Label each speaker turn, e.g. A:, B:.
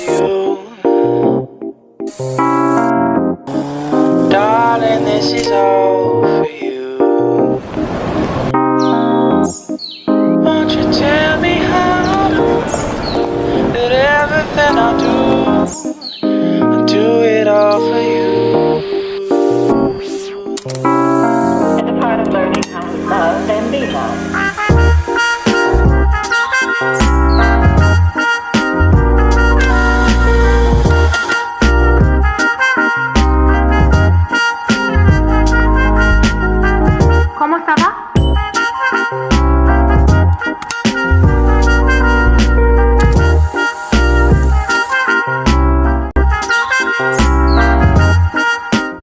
A: you. Darling, this is all for you. Won't you tell me how to prove that everything I